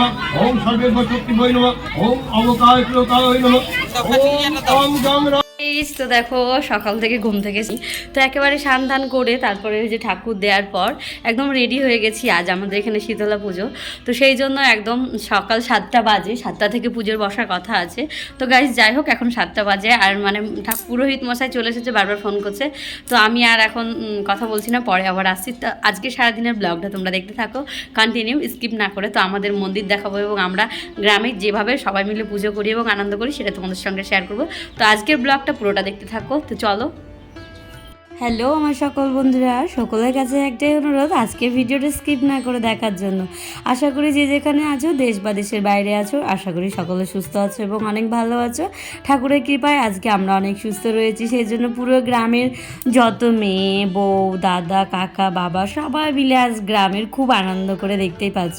নমঃ ওম সর্বেশ্বর শক্তি বৈ নমঃ ওম অবকাশ লোকায় নমঃ ওম গং এই তো দেখো সকাল থেকে ঘুম থেকে তো একেবারে স্নান ধান করে তারপরে ওই যে ঠাকুর দেওয়ার পর একদম রেডি হয়ে গেছি। আজ আমাদের এখানে শীতলা পুজো, তো সেই জন্য একদম সকাল 7টা বাজে, 7টা থেকে পুজোর বসার কথা আছে। তো গাইজ যাই হোক, এখন 7টা বাজে আর মানে পুরোহিত মশাই চলে এসেছে, বারবার ফোন করছে। তো আমি আর এখন কথা বলছি না, পরে আবার আসছি। তো আজকে সারাদিনের ব্লগটা তোমরা দেখতে থাকো কন্টিনিউ, স্কিপ না করে। তো আমাদের মন্দির দেখাবো এবং আমরা গ্রামে যেভাবে সবাই মিলে পুজো করি এবং আনন্দ করি সেটা তোমাদের সঙ্গে শেয়ার করবো। তো আজকের ব্লগটা পুরোটা দেখতে থাকো, তো চলো। হ্যালো আমার সকল বন্ধুরা, সকলের কাছে একটাই অনুরোধ, আজকের ভিডিওটা স্কিপ না করে দেখার জন্য। আশা করি যে যেখানে আছো, দেশ বা দেশের বাইরে আছো, আশা করি সকলে সুস্থ আছো এবং অনেক ভালো আছো। ঠাকুরের কৃপায় আজকে আমরা অনেক সুস্থ রয়েছি, সেই জন্য পুরো গ্রামের যত মেয়ে, বউ, দাদা, কাকা, বাবা সবাই মিলে আজ গ্রামের খুব আনন্দ করে, দেখতেই পাচ্ছ।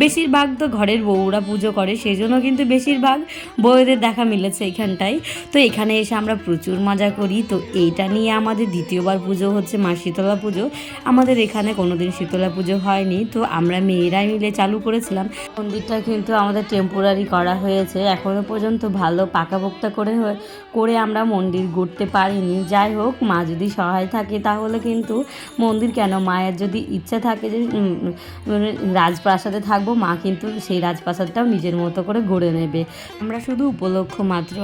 বেশিরভাগ তো ঘরের বউরা পুজো করে, সেই জন্য কিন্তু বেশিরভাগ বউদের দেখা মিলেছে এখানটায়। তো এখানে এসে আমরা প্রচুর মজা করি। তো এইটা নিয়ে আমাদের দ্বিতীয়বার পুজো হচ্ছে, মা শীতলা পুজো। আমাদের এখানে কোনোদিন শীতলা পুজো হয়নি, তো আমরা মেয়েরাই মিলে চালু করেছিলাম। মন্দিরটা কিন্তু আমাদের টেম্পোরারি করা হয়েছে, এখনও পর্যন্ত ভালো পাকাপোক্তা করে আমরা মন্দির গড়তে পারিনি। যাই হোক, মা যদি সহায় থাকে তাহলে কিন্তু মন্দির কেন, মায়ের যদি ইচ্ছা থাকে যে রাজপ্রাসাদে থাকবো, মা কিন্তু সেই রাজপ্রাসাদটাও নিজের মতো করে গড়ে নেবে। আমরা শুধু উপলক্ষ মাত্র,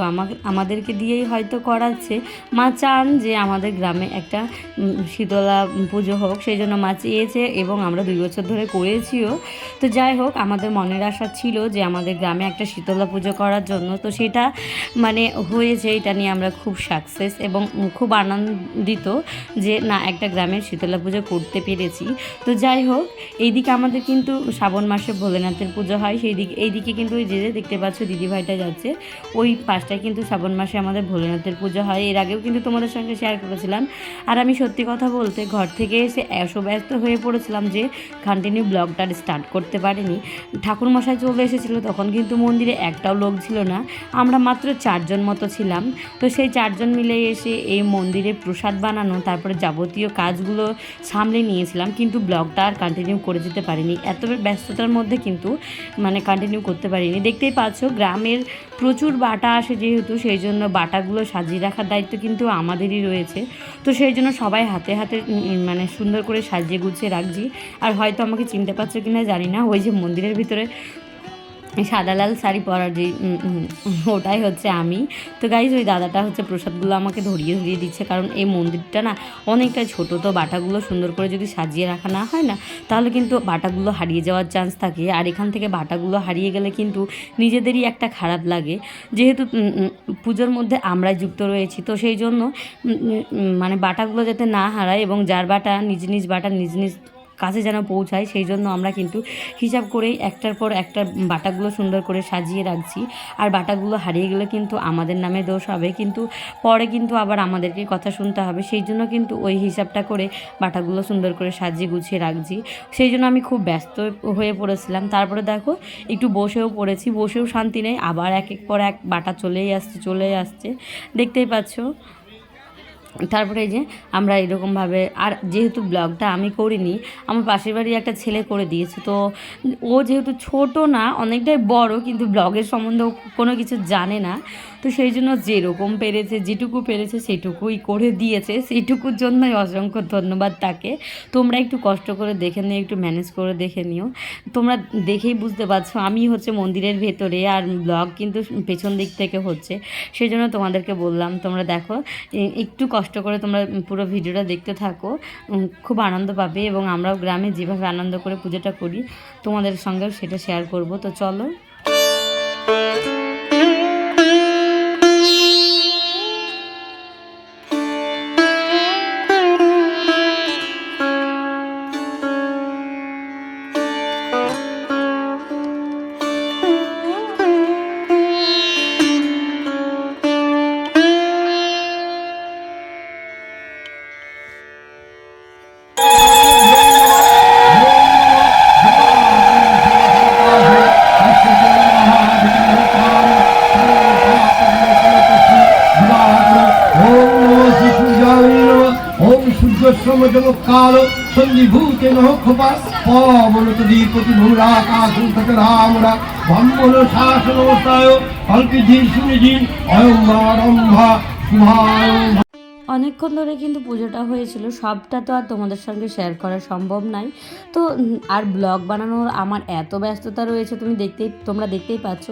আমাদেরকে দিয়েই হয়তো করাচ্ছে। মা চান যে আমাদের গ্রামে একটা শীতলা পুজো হোক, সেই জন্য মা চেয়েছে এবং আমরা 2 বছর ধরে করেছিও। তো যাই হোক, আমাদের মনের আশা ছিল যে আমাদের গ্রামে একটা শীতলা পুজো করার জন্য, তো সেটা মানে হয়েছে। এটা নিয়ে আমরা খুব সাকসেস এবং খুব আনন্দিত যে না, একটা গ্রামের শীতলা পুজো করতে পেরেছি। তো যাই হোক, এইদিকে আমাদের কিন্তু শ্রাবণ মাসে ভোলেনাথের পুজো হয়, এইদিকে কিন্তু ওই যে দেখতে পাচ্ছ দিদিভাইটা যাচ্ছে, ওই পাশটায় কিন্তু শ্রাবণ মাসে আমাদের ভোলেনাথের পুজো হয়। এর আগেও কিন্তু তোমাদের সঙ্গে শেয়ার করেছিলাম। আর আমি সত্যি কথা বলতে ঘর থেকে এসে এত ব্যস্ত হয়ে পড়েছিলাম যে কন্টিনিউ ব্লগটা স্টার্ট করতে পারিনি। ঠাকুরমশাই চলে এসেছিলো, তখন কিন্তু মন্দিরে একটাও লোক ছিল না, আমরা মাত্র 4 জন মতো ছিলাম। তো সেই 4 জন মিলে এসে এই মন্দিরে প্রসাদ বানানো, তারপরে যাবতীয় কাজগুলো সামলে নিয়েছিলাম, কিন্তু ব্লগটা আর কন্টিনিউ করে যেতে পারিনি। এত ব্যস্ততার মধ্যে কিন্তু মানে কন্টিনিউ করতে পারিনি। দেখতেই পাচ্ছ গ্রামের প্রচুর বাটা আসে যেহেতু, সেই জন্য বাটাগুলো সাজিয়ে রাখার দায়িত্ব কিন্তু আমাদেরই রয়েছে। তো সেই জন্য সবাই হাতে হাতে মানে সুন্দর করে সাজিয়ে গুছিয়ে রাখছি। আর হয়তো আমাকে চিনতে পারছো কিনা জানি না, ওই যে মন্দিরের ভিতরে সাদা লাল শাড়ি পরার যে ওটাই হচ্ছে আমি। তো গাইজ, ওই দাদাটা হচ্ছে প্রসাদগুলো আমাকে ধরিয়ে দিচ্ছে, কারণ এই মন্দিরটা না অনেকটাই ছোটো। তো বাটাগুলো সুন্দর করে যদি সাজিয়ে রাখা না হয় না, তাহলে কিন্তু বাটাগুলো হারিয়ে যাওয়ার চান্স থাকে। আর এখান থেকে বাটাগুলো হারিয়ে গেলে কিন্তু নিজেদেরই একটা খারাপ লাগে, যেহেতু পুজোর মধ্যে আমরাই যুক্ত রয়েছি। তো সেই জন্য মানে বাটাগুলো যাতে না হারায় এবং যার বাটা নিজ বাটা নিজ কাছে যেন পৌঁছায়, সেই জন্য আমরা কিন্তু হিসাব করেই একটার পর একটা বাটাগুলো সুন্দর করে সাজিয়ে রাখছি। আর বাটাগুলো হারিয়ে গেলে কিন্তু আমাদের নামে দোষ হবে, কিন্তু পরে কিন্তু আবার আমাদেরকে কথা শুনতে হবে। সেই জন্য কিন্তু ওই হিসাবটা করে বাটাগুলো সুন্দর করে সাজিয়ে গুছিয়ে রাখছি। সেই জন্য আমি খুব ব্যস্ত হয়ে পড়েছিলাম। তারপরে দেখো একটু বসেও পড়েছি, বসেও শান্তি নেই, আবার একের পর এক বাটা চলেই আসছে, দেখতেই পাচ্ছ। তারপরে এই যে আমরা এরকমভাবে, আর যেহেতু ব্লগটা আমি করিনি, আমার পাশের বাড়ি একটা ছেলে করে দিয়েছে। তো ও যেহেতু ছোট না, অনেকটাই বড়, কিন্তু ব্লগের সম্বন্ধে কোনো কিছু জানে না। তো সেই জন্য যেরকম পেরেছে, যেটুকু পেরেছে সেটুকুই করে দিয়েছে, সেইটুকুর জন্যই অসংখ্য ধন্যবাদ তাকে। তোমরা একটু কষ্ট করে দেখে নিও, একটু ম্যানেজ করে দেখে নিও। তোমরা দেখেই বুঝতে পারছো আমি হচ্ছে মন্দিরের ভেতরে, আর ব্লগ কিন্তু পেছন দিক থেকে হচ্ছে। সেই জন্য তোমাদেরকে বললাম, তোমরা দেখো, একটু কষ্ট করে তোমরা পুরো ভিডিওটা দেখতে থাকো, খুব আনন্দ পাবে। এবং আমরাও গ্রামে যেভাবে আনন্দ করে পুজোটা করি তোমাদের সঙ্গেও সেটা শেয়ার করব। তো চলো। কাল সঞ্জীভূতে নহ খোপা অবনতদীপতি ভূরাকাশরা ব্রাহ্মণ শাসন অবস্থায় কল্পিধি শুনিধি অয়ম্বারম্ভা শুভায়। অনেকক্ষণ ধরে কিন্তু পুজোটা হয়েছিল, সবটা তো আর তোমাদের সঙ্গে শেয়ার করা সম্ভব নয়। তো আর ব্লগ বানানোর আমার এত ব্যস্ততা রয়েছে, তোমরা দেখতেই পাচ্ছ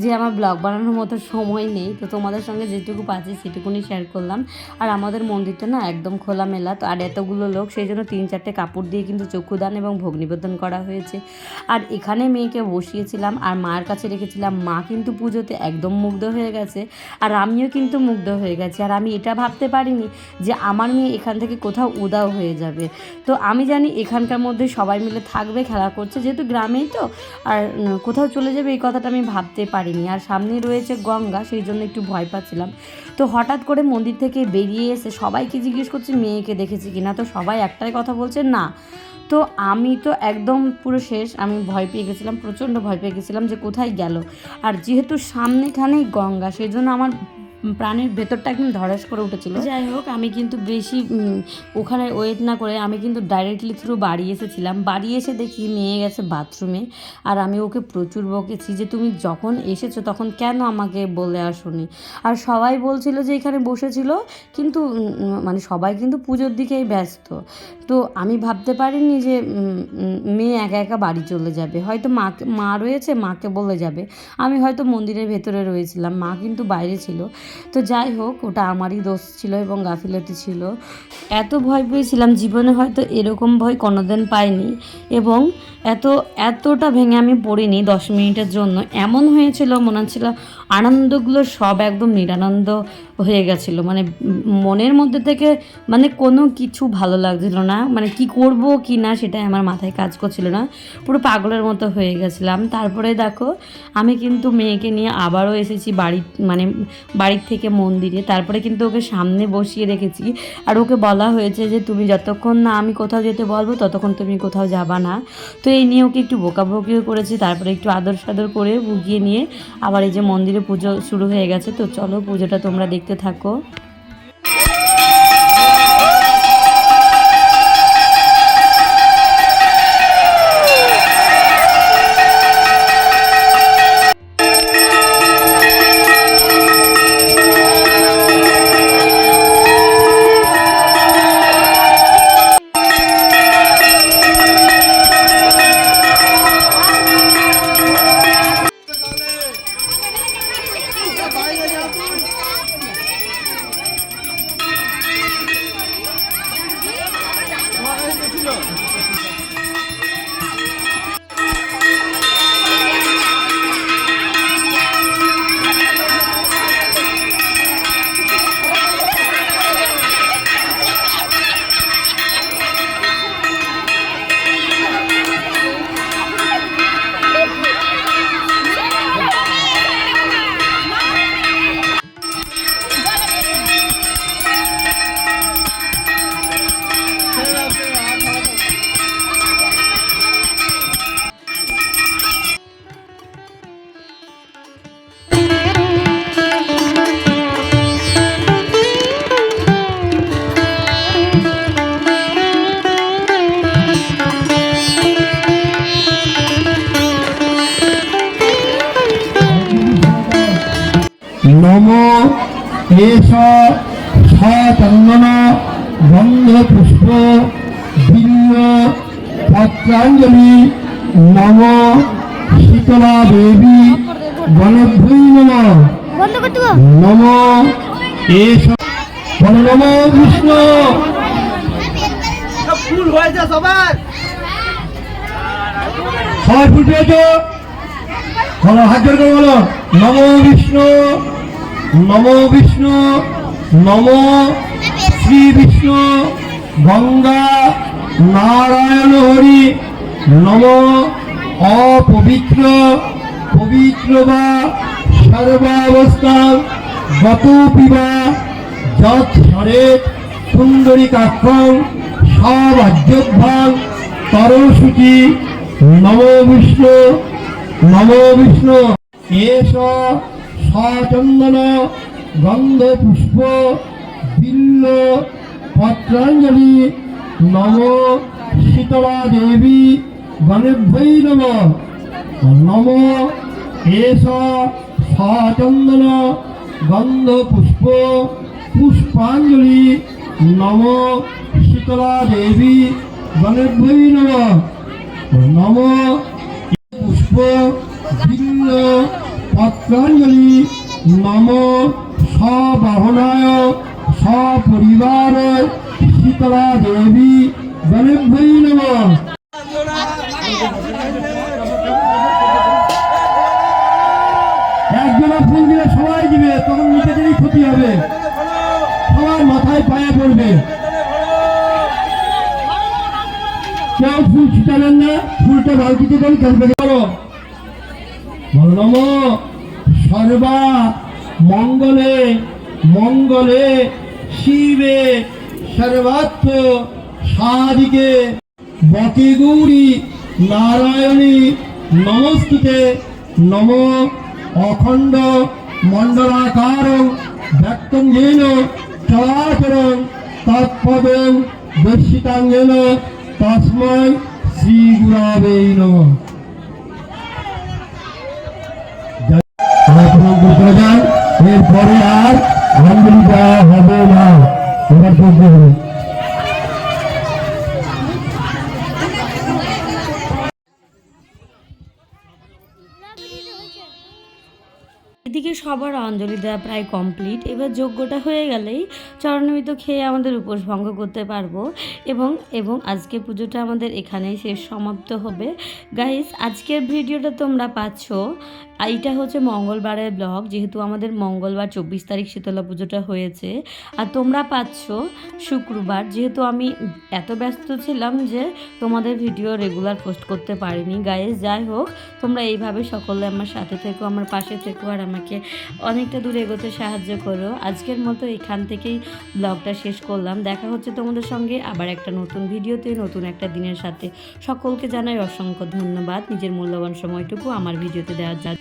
যে আমার ব্লগ বানানোর মতো সময় নেই। তো তোমাদের সঙ্গে যেটুকু পাচ্ছি সেটুকুনি শেয়ার করলাম। আর আমাদের মন্দিরটা না একদম খোলামেলা, তো আর এতগুলো লোক, সেই জন্য 3-4টে কাপড় দিয়ে কিন্তু চক্ষুদান এবং ভোগ নিবেদন করা হয়েছে। আর এখানে মেয়েকে বসিয়েছিলাম আর মায়ের কাছে রেখেছিলাম। মা কিন্তু পুজোতে একদম মুগ্ধ হয়ে গেছে, আর আমিও কিন্তু মুগ্ধ হয়ে গেছি। আর আমি এটা ভাবতে পারিনি যে আমার মেয়ে এখান থেকে কোথাও উদাও হয়ে যাবে। তো আমি জানি এখানকার মধ্যে সবাই মিলে থাকবে, খেলা করছে, যেহেতু গ্রামেই তো, আর কোথাও চলে যাবে এই কথাটা আমি ভাবতে পারিনি। আর সামনে রয়েছে গঙ্গা, সেই জন্য একটু ভয় পাচ্ছিলাম। তো হঠাৎ করে মন্দির থেকে বেরিয়ে এসে সবাইকে জিজ্ঞেস করছি মেয়েকে দেখেছি কিনা, তো সবাই একটাই কথা বলছে না। তো আমি তো একদম পুরো শেষ, আমি ভয় পেয়ে গেছিলাম, প্রচণ্ড ভয় পেয়ে গেছিলাম যে কোথায় গেল। আর যেহেতু সামনেখানেই গঙ্গা, সেই জন্য আমার প্রাণের ভেতরটা একদম ধরাস করে উঠেছিল। যাই হোক, আমি কিন্তু বেশি ওখানে ওয়েট না করে আমি কিন্তু ডাইরেক্টলি থ্রু বাড়ি এসেছিলাম। বাড়ি এসে দেখি মেয়ে গেছে বাথরুমে, আর আমি ওকে প্রচুর বকেছি যে তুমি যখন এসেছো তখন কেন আমাকে বলে আসোনি। আর সবাই বলছিল যে এখানে বসেছিল, কিন্তু মানে সবাই কিন্তু পুজোর দিকেই ব্যস্ত। তো আমি ভাবতে পারিনি যে মেয়ে একা একা বাড়ি চলে যাবে, হয়তো মা রয়েছে, মাকে বলে যাবে। আমি হয়তো মন্দিরের ভেতরে রয়েছিলাম, মা কিন্তু বাইরে ছিল। তো যাই হোক, ওটা আমারই দোষ ছিল এবং গাফিলতি ছিল। এত ভয় পেয়েছিলাম, জীবনে হয়তো এরকম ভয় কোনোদিন পাইনি, এবং এতটা ভেঙে আমি পড়িনি 10 মিনিটের জন্য। এমন হয়েছিল মনে হচ্ছিল আনন্দগুলো সব একদম নিরানন্দ হয়ে গেছিলো। মানে মনের মধ্যে থেকে মানে কোনো কিছু ভালো লাগছিল না, মানে কি করব কি না সেটাই আমার মাথায় কাজ করছিল না, পুরো পাগলের মতো হয়ে গেছিলাম। তারপরে দেখো আমি কিন্তু মেয়েকে নিয়ে আবারও এসেছি বাড়ির থেকে মন্দিরে। তারপরে কিন্তু ওকে সামনে বসিয়ে রেখেছি, আর ওকে বলা হয়েছে যে তুমি যতক্ষণ না আমি কোথাও যেতে বলবো ততক্ষণ তুমি কোথাও যাবা না। তো এই নিয়ে ওকে একটু বকাবকিও করেছি, তারপরে একটু আদর সাদর করে বুঝিয়ে নিয়ে আবার এই যে মন্দিরে পুজো শুরু হয়ে গেছে। তো চলো পুজোটা তোমরা দেখতে থাকো। নম এষ সচন্দন গন্ধ পুষ্প বিল্ল পত্রাঞ্জলি নম শীতলা দেবী গণভূ নম নম এষ নম বিষ্ণু। ফুল হয়েছে সবার, সবাই ফুল পেয়েছো, বলো হাত জোর করে বলো নম বিষ্ণু, নম বিষ্ণু, নম শ্রী বিষ্ণু গঙ্গা নারায়ণ হরি, নম অপবিত্র পবিত্র বা সর্বাবস্থান গত পিবা যৎ সরেত সুন্দরী কাক্ষং সবাজ্যোদ্ধান তরসূচি নম বিষ্ণু, নম বিষ্ণু। এষ সচন্দন গন্ধ পুষ্প বিল্ল পত্রাঞ্জলি নম শীতলা দেবী গণেভ্যৈ নমঃ। নম এষ সচন্দন গন্ধ পুষ্প পুষ্পাঞ্জলি নম শীতলা দেবী গণেভ্যৈ নমঃ। নম পুষ্প ভিন্ন পত্রাঞ্জলি নম সবাহনায় সপরিবার শীতলা দেবী গণেভ্যৈ নমঃ। একজনা ফুল দিলে সবাই দিবে, তখন নিজেদেরই ক্ষতি হবে, সবার মাথায় পায়ে পড়বে। কেউ ফুল ছিটাবেন না, ফুলটা বালতিতে করে খেলবে করো। নম সর্বা মঙ্গলে মঙ্গলে শিবে সর্বার্থ সাধিকে বকে গৌরী নারায়ণী নমস্তুতে। নম অখণ্ড মণ্ডলাকার ব্যক্তং যেন চরাচরং তৎপদং দর্শিতাঙ্গেন তস্মৈ শ্রী গুরবে নমঃ। এরপরে আর অঞ্জলি দেওয়া হবে না, এবার যোগ্য হবে। এদিকে সবার অঞ্জলি দেওয়া প্রায় কমপ্লিট। এবার যজ্ঞটা হয়ে গেলেই চরণমিত খেয়ে আমাদের উপোস ভঙ্গ করতে পারবো এবং এবং আজকে পুজোটা আমাদের এখানেই শেষ সমাপ্ত হবে। গাইস, আজকের ভিডিওটা তোমরা পাচ্ছ, এইটা হচ্ছে মঙ্গলবারের ব্লগ, যেহেতু আমাদের মঙ্গলবার 24 তারিখ শীতলা পুজোটা হয়েছে, আর তোমরা পাচ্ছ শুক্রবার, যেহেতু আমি এত ব্যস্ত ছিলাম যে তোমাদের ভিডিও রেগুলার পোস্ট করতে পারিনি। গাইস, যাই হোক, তোমরা এইভাবে সকলে আমার সাথে থেকো, আমার পাশে থেকো, আর আমাকে অনেকটা দূর এগোতে সাহায্য করো। আজকের মতো এখান থেকেই ব্লগটা শেষ করলাম। দেখা হচ্ছে তোমাদের সঙ্গে আবার একটা নতুন ভিডিওতে, নতুন একটা দিনের সাথে। সকলকে জানাই অসংখ্য ধন্যবাদ নিজের মূল্যবান সময়টুকু আমার ভিডিওতে দেওয়ার জন্য।